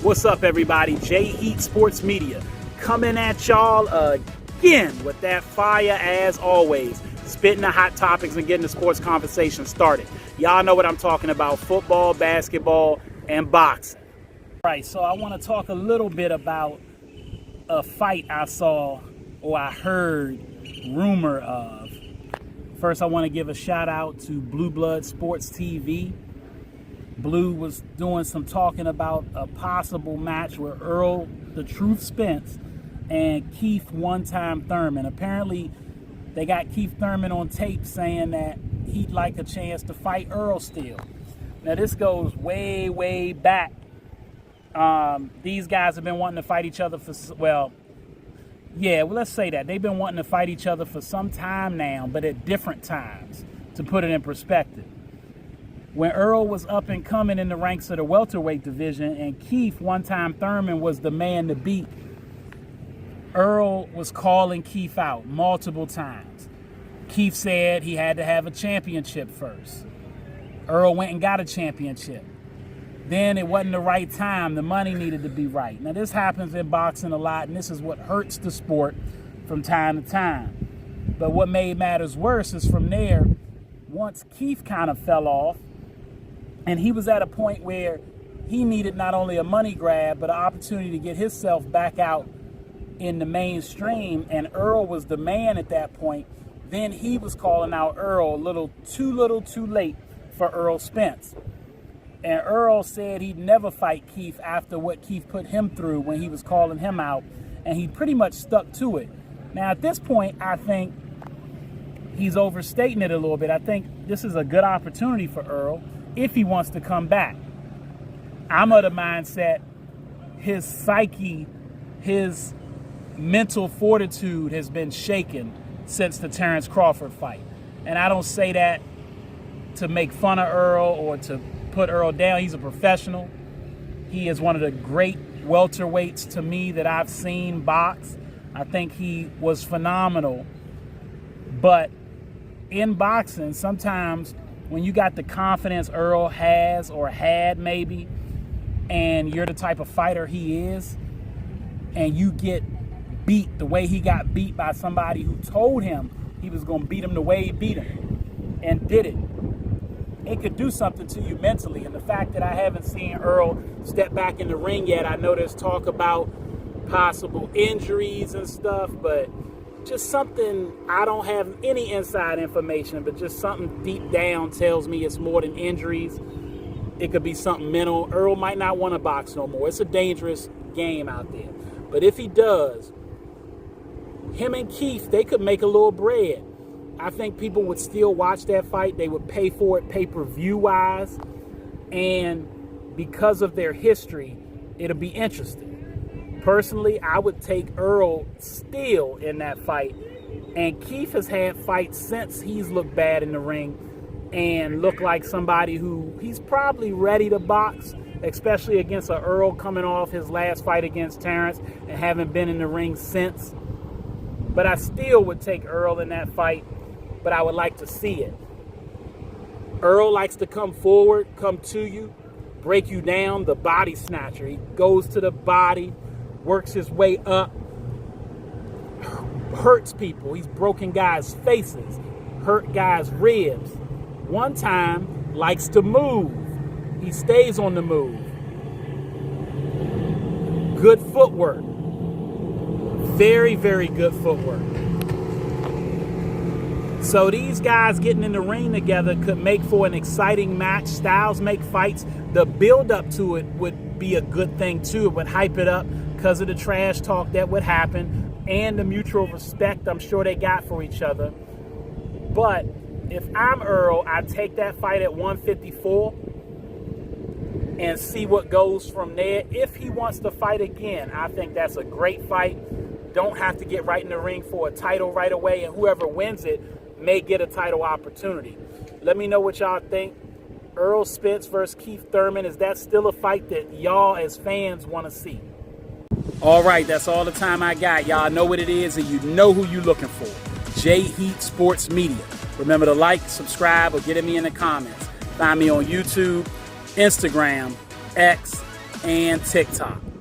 What's up, everybody? J Heat Sports Media coming at y'all again with that fire as always. Spitting the hot topics and getting the sports conversation started. Y'all know what I'm talking about: football, basketball, and boxing. All right, so I want to talk a little bit about a fight I saw or I heard rumor of. First, I want to give a shout out to Blue Blood Sports TV. Blue was doing some talking about a possible match with Errol "The Truth" Spence and Keith Thurman. Apparently, they got Keith Thurman on tape saying that he'd like a chance to fight Errol still. Now, this goes way, way back. These guys have been wanting to fight each other for, let's say that. They've been wanting to fight each other for some time now, but at different times, to put it in perspective. When Errol was up and coming in the ranks of the welterweight division and Keith Thurman was the man to beat, Errol was calling Keith out multiple times. Keith said he had to have a championship first. Errol went and got a championship. Then it wasn't the right time. The money needed to be right. Now, this happens in boxing a lot, and this is what hurts the sport from time to time. But what made matters worse is from there, once Keith kind of fell off, and he was at a point where he needed not only a money grab, but an opportunity to get himself back out in the mainstream, and Errol was the man at that point. Then he was calling out Errol little too late for Errol Spence. And Errol said he'd never fight Keith after what Keith put him through when he was calling him out, and he pretty much stuck to it. Now, at this point, I think he's overstating it a little bit. I think this is a good opportunity for Errol if he wants to come back. I'm of the mindset his psyche, his mental fortitude has been shaken since the Terrence Crawford fight. And I don't say that to make fun of Errol or to put Errol down. He's a professional. He is one of the great welterweights to me that I've seen box. I think he was phenomenal. But in boxing, sometimes when you got the confidence Errol has or had maybe, and you're the type of fighter he is, and you get beat the way he got beat by somebody who told him he was going to beat him the way he beat him and did it, it could do something to you mentally. And the fact that I haven't seen Errol step back in the ring yet, I know there's talk about possible injuries and stuff, but just something, I don't have any inside information, but just something deep down tells me it's more than injuries. It could be something mental. Errol might not want to box no more. It's a dangerous game out there. But if he does, him and Keith, they could make a little bread. I think people would still watch that fight. They would pay for it pay-per-view wise. And because of their history, it'll be interesting. Personally, I would take Errol still in that fight. And Keith has had fights since he's looked bad in the ring and looked like somebody who he's probably ready to box, especially against a Errol coming off his last fight against Terrence and haven't been in the ring since. But I still would take Errol in that fight, but I would like to see it. Errol likes to come forward, come to you, break you down, the body snatcher. He goes to the body, works his way up, hurts people. He's broken guys' faces, hurt guys' ribs. One time, likes to move. He stays on the move. Good footwork. Very, very good footwork. So these guys getting in the ring together could make for an exciting match. Styles make fights. The build up to it would be a good thing too. It would hype it up because of the trash talk that would happen and the mutual respect I'm sure they got for each other. But if I'm Errol, I'd take that fight at 154 and see what goes from there. If he wants to fight again, I think that's a great fight. Don't have to get right in the ring for a title right away, and whoever wins it may get a title opportunity. Let me know what y'all think. Errol Spence versus Keith Thurman, is that still a fight that y'all as fans want to see? All right, that's all the time I got. Y'all know what it is, and you know who you're looking for. J Heat Sports Media. Remember to like, subscribe, or get at me in the comments. Find me on YouTube, Instagram, X, and TikTok.